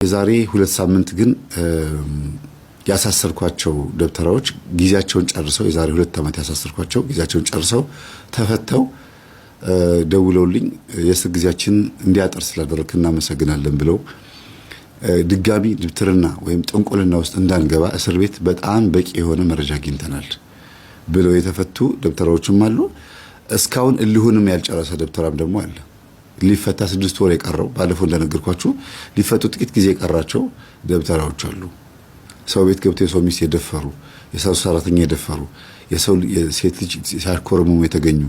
የዛሬ 2 ሳምንት ግን ያሳሰርኳቸው ደብተራዎች ጊዜያቸውን ጨርሰው የዛሬ 2 ዓመት ያሳሰርኳቸው ጊዜያቸውን ጨርሰው ተፈተው ደውለውልኝ የእስር ጊዜያችን እንዲያጠር ስላደረክ እናመሰግናለን ብለው ድጋሚ ድብትርና ወይም ጥንቆልና ውስጥ እንዳንገባ እስር ቤት በጣም በቂ የሆነ መረጃ አግኝተናል ብለው የተፈቱ ደብተራዎችም አሉ። እስካሁን እልሁንም ያልጨረሰ ደብተራም ደግሞ አለ። ሊፈታ 6 ወር የቀረው ባለፈው እንደነገርኳችሁ ሊፈቱ ጥቂት ጊዜ የቀራቸው ደብተራዎች አሉ። ሰው ቤት ገብተው የሰው ሚስት የደፈሩ፣ የሰው ሰራተኛ የደፈሩ፣ የሰው ሴት ልጅ ሲያኮርሙ የተገኙ፣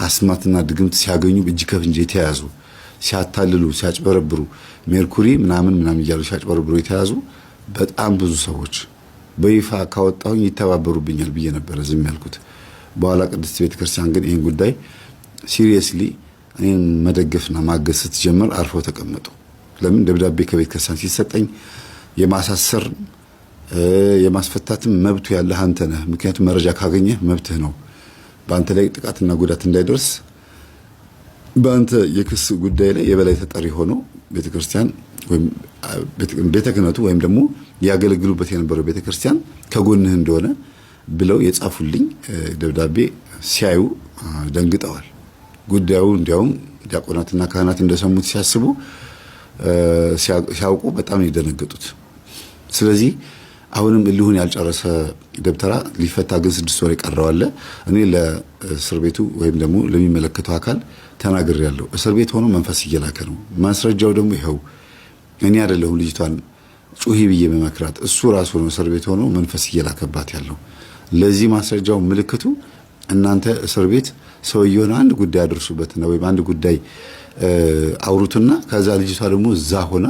አስማትና ድግምት ሲያገኙ እጅ ከፍንጅ የተያዙ፣ ሲያታልሉ ሲያጭበረብሩ ሜርኩሪ ምናምን እያሉ ሲያጭበረብሩ የተያዙ በጣም ብዙ ሰዎች በይፋ ካወጣሁኝ ይተባበሩብኛል ብዬ ነበር ዝም ያልኩት። በኋላ ቅድስት ቤተክርስቲያን ግን ይሄን ጉዳይ ሲሪየስሊ እኔን መደገፍና ማገዝ ስትጀምር አርፈው ተቀመጡ። ለምን ደብዳቤ ከቤተክርስቲያን ሲሰጠኝ የማሳሰር የማስፈታትም መብቱ ያለህ አንተ ነህ። ምክንያቱም መረጃ ካገኘህ መብትህ ነው። በአንተ ላይ ጥቃትና ጉዳት እንዳይደርስ በአንተ የክስ ጉዳይ ላይ የበላይ ተጠሪ ሆኖ ቤተክርስቲያን ወይም ቤተ ክህነቱ ወይም ደግሞ ያገለግሉበት የነበረው ቤተክርስቲያን ከጎንህ እንደሆነ ብለው የጻፉልኝ ደብዳቤ ሲያዩ ደንግጠዋል። ጉዳዩ እንዲያውም ዲያቆናትና ካህናት እንደሰሙት ሲያስቡ ሲያውቁ በጣም የደነገጡት። ስለዚህ አሁንም እልሁን ያልጨረሰ ደብተራ ሊፈታ ግን 6 ወር ይቀረዋል። እኔ ለእስር ቤቱ ወይም ደግሞ ለሚመለከተው አካል ተናግሬያለሁ። እስር ቤት ሆኖ መንፈስ እየላከ ነው። ማስረጃው ደግሞ ይኸው። እኔ አይደለሁም ልጅቷን ጩሂ ብዬ መመክራት፣ እሱ ራሱ ነው እስር ቤት ሆኖ መንፈስ እየላከባት ያለው። ለዚህ ማስረጃው ምልክቱ እናንተ እስር ቤት ሰውየውን አንድ ጉዳይ አድርሱበትና ወይም አንድ ጉዳይ አውሩትና ከዛ ልጅቷ ደግሞ እዛ ሆና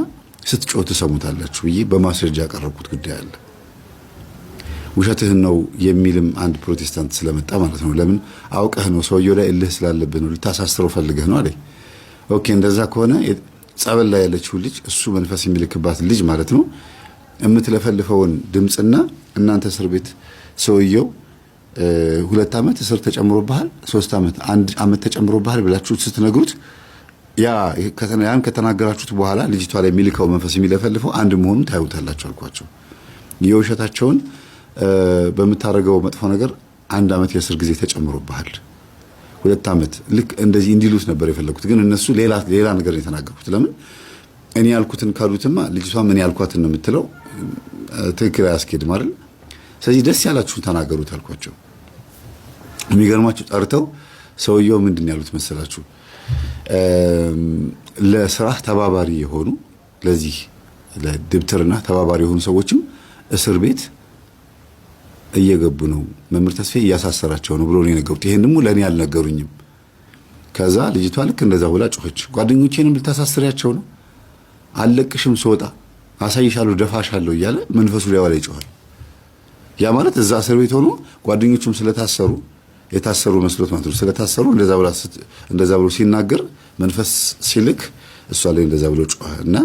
ስትጮህ ትሰሙታላችሁ ብዬ በማስረጃ ያቀረብኩት ጉዳይ አለ። ውሸትህን ነው የሚልም አንድ ፕሮቴስታንት ስለመጣ ማለት ነው። ለምን አውቀህ ነው ሰውየው ላይ እልህ ስላለብህ ነው ልታሳስረው ፈልገህ ነው አለኝ። ኦኬ እንደዛ ከሆነ ጸበል ላይ ያለችው ልጅ እሱ መንፈስ የሚልክባት ልጅ ማለት ነው የምትለፈልፈውን ድምጽና እናንተ እስር ቤት ሰውየው 2 ዓመት እስር ተጨምሮብሃል 3 ዓመት 1 ዓመት ተጨምሮብሃል ብላችሁ ስትነግሩት ያን ከተናገራችሁት በኋላ ልጅቷ ላይ የሚልከው መንፈስ የሚለፈልፈው አንድ መሆኑን ታዩታላችሁ አልኳቸው። የውሸታቸውን በመታረገው መጥፎ ነገር 1 ዓመት የእስር ጊዜ ተጨምሮብሃል 2 ዓመት ልክ እንደዚህ እንዲሉት ነበር የፈለኩት። ግን እነሱ ሌላ ነገር የተናገሩት። ለምን እኔ ያልኩትን ካሉትማ ልጅቷ ምን ያልኳትን ነው የምትለው። ትክክል አያስኬድም አይደል? ስለዚህ ደስ ያላችሁን ተናገሩት አልኳቸው። የሚገርማችሁ ጠርተው ሰውየው ምንድን ያሉት መሰላችሁ? ለስራህ ተባባሪ የሆኑ ለዚህ ለድብትርና ተባባሪ የሆኑ ሰዎችም እስር ቤት እየገቡ ነው፣ መምህር ተስፋዬ እያሳሰራቸው ነው ብሎ ነው የነገሩት። ይሄን ደግሞ ለኔ አልነገሩኝም። ከዛ ልጅቷ ልክ እንደዛ ብላ ጮኸች። ጓደኞቼንም ልታሳስሪያቸው ነው? አለቅሽም፣ ስወጣ አሳይሻለሁ፣ ደፋሻለሁ እያለ መንፈሱ ላይ ይጮሃል። ያ ማለት እዛ እስር ቤት ሆኖ ጓደኞቹም ስለታሰሩ የታሰሩ መስሎት ማለት ነው ስለታሰሩ እንደዛ ብሎ ሲናገር መንፈስ ሲልክ እሷ ላይ እንደዛ ብሎ ጮኸ። እና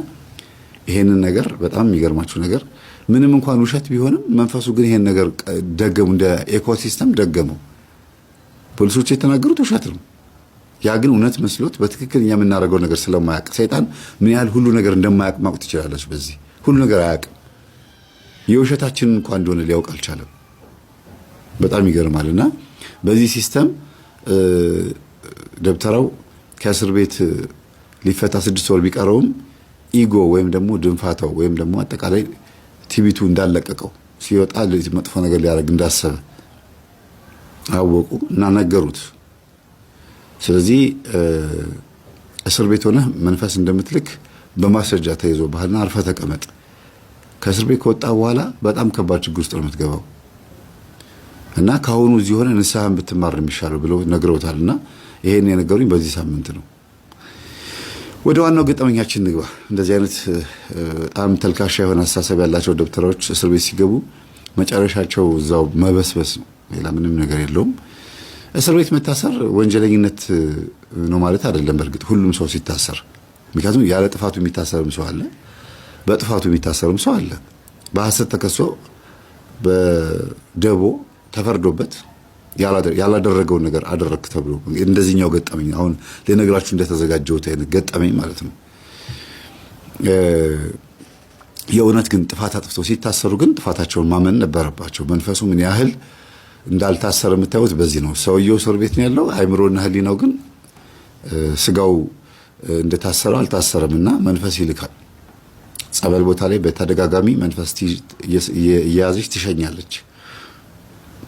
ይሄንን ነገር በጣም የሚገርማችሁ ነገር ምንም እንኳን ውሸት ቢሆንም መንፈሱ ግን ይሄን ነገር ደገሙ፣ እንደ ኢኮሲስተም ደገመው። ፖሊሶች የተናገሩት ውሸት ነው። ያ ግን እውነት መስሎት በትክክል እኛ የምናደርገው ነገር ስለማያውቅ ሰይጣን ምን ያህል ሁሉ ነገር እንደማያውቅ ማወቅ ትችላለች። በዚህ ሁሉ ነገር አያውቅም። የውሸታችን እንኳን እንደሆነ ሊያውቅ አልቻለም። በጣም ይገርማልና በዚህ ሲስተም ደብተራው ከእስር ቤት ሊፈታ 6 ወር ቢቀረውም ኢጎ ወይም ደግሞ ድንፋታው ወይም ደግሞ አጠቃላይ ቲቢቱ እንዳለቀቀው ሲወጣ መጥፎ ነገር ሊያደርግ እንዳሰበ አወቁ እና ነገሩት። ስለዚህ እስር ቤት ሆነህ መንፈስ እንደምትልክ በማስረጃ ተይዞ ባህልና አርፈ ተቀመጥ። ከእስር ቤት ከወጣ በኋላ በጣም ከባድ ችግር ውስጥ ነው የምትገባው እና ካሁኑ እዚህ ሆነ ንስሐን ብትማር የሚሻለው ብለው ነግረውታልና ይሄን የነገሩኝ በዚህ ሳምንት ነው። ወደ ዋናው ገጠመኛችን ንግባ። እንደዚህ አይነት በጣም ተልካሻ የሆነ አስተሳሰብ ያላቸው ደብተራዎች እስር ቤት ሲገቡ መጨረሻቸው እዛው መበስበስ ነው። ሌላ ምንም ነገር የለውም። እስር ቤት መታሰር ወንጀለኝነት ነው ማለት አይደለም። በእርግጥ ሁሉም ሰው ሲታሰር፣ ምክንያቱም ያለ ጥፋቱ የሚታሰርም ሰው አለ፣ በጥፋቱ የሚታሰርም ሰው አለ። በሐሰት ተከሶ በደቦ ተፈርዶበት ያላደረገውን ነገር አደረክ ተብሎ እንደዚህኛው ገጠመኝ አሁን ለነገራችሁ እንደተዘጋጀው አይነት ገጠመኝ ማለት ነው። የእውነት ግን ጥፋት አጥፍተው ሲታሰሩ ግን ጥፋታቸውን ማመን ነበረባቸው። መንፈሱ ምን ያህል እንዳልታሰረ የምታዩት በዚህ ነው። ሰውየው እስር ቤት ነው ያለው፣ አይምሮና ህሊናው ግን ስጋው እንደታሰረው አልታሰረምና መንፈስ ይልካል። ጸበል ቦታ ላይ በተደጋጋሚ መንፈስ እየያዘች ትሸኛለች።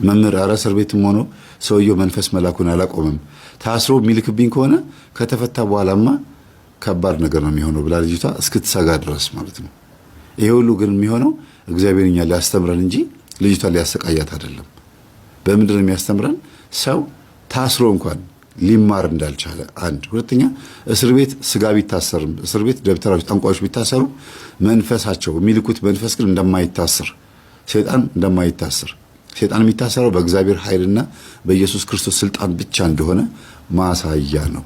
መምህር ኧረ እስር ቤትም ሆኖ ሰውየው መንፈስ መላኩን አላቆመም። ታስሮ የሚልክብኝ ከሆነ ከተፈታ በኋላማ ከባድ ነገር ነው የሚሆነው ብላ ልጅቷ እስክትሰጋ ድረስ ማለት ነው። ይሄ ሁሉ ግን የሚሆነው እግዚአብሔር እኛ ሊያስተምረን እንጂ ልጅቷ ሊያሰቃያት አይደለም። በምንድን ነው የሚያስተምረን? ሰው ታስሮ እንኳን ሊማር እንዳልቻለ አንድ። ሁለተኛ እስር ቤት ስጋ ቢታሰርም፣ እስር ቤት ደብተራዎች፣ ጠንቋዮች ቢታሰሩ መንፈሳቸው የሚልኩት መንፈስ ግን እንደማይታሰር፣ ሰይጣን እንደማይታሰር፣ ሰይጣን የሚታሰረው በእግዚአብሔር ኃይልና በኢየሱስ ክርስቶስ ስልጣን ብቻ እንደሆነ ማሳያ ነው።